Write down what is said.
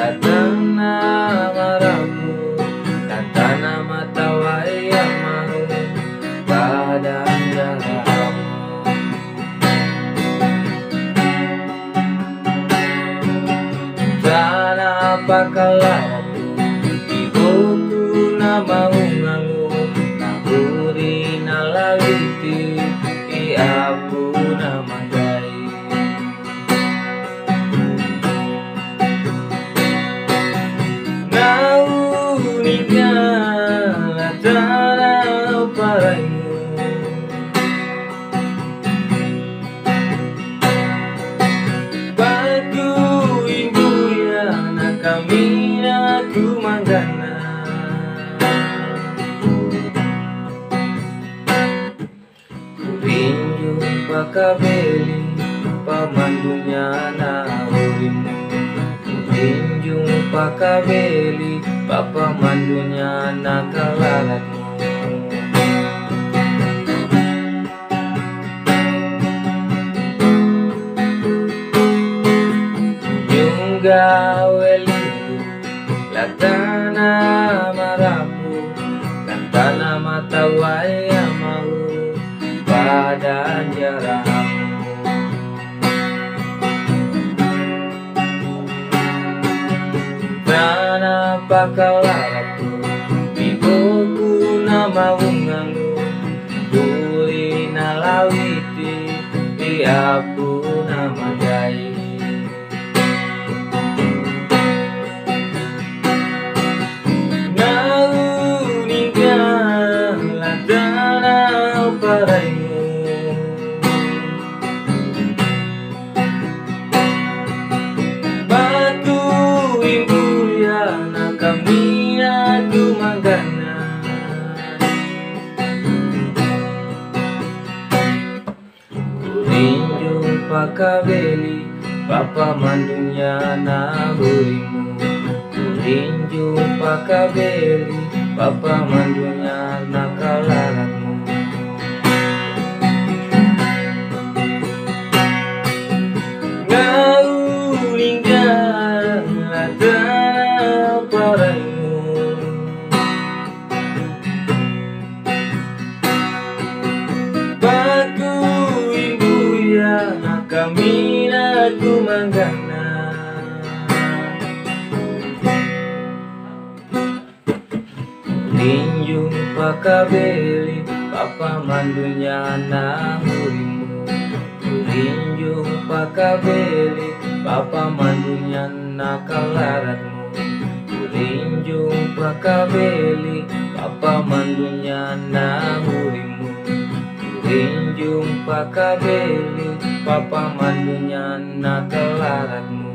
latana marabu, latana matawai amaru, badan jaramu. Sana apakalah ibuku nama ungangu, naburi nalawiti iapu nama gai. Naunika latana parayu, bagu ibu ya nakamina kumangana. Kurinju pakabeli pamandunya na urimu, kurinju pakabeli papamandunya na kalaratmu. Nyungga weliku latana marapu, latana matawai amahu, badan jaramu. Sana pakalarapu ibuku nama ungangu, tuli nalawiti iapu nama gai. Naunika latana parayu, batu ibu ya nakamina kumangana. Kurinju pakabeli papamandunya na urimu, kurinju pakabeli papamandunya na kalaratmu. Naunika latana parayu, bagu ibu ya nakamina kumangana. Kurinju pakabeli papamandunya na urimu, kurinju pakabeli papamandunya na kalaratmu. Kurinju pakabeli papamandunya na urimu, kurinju pakabeli papamandunya na kalaratmu.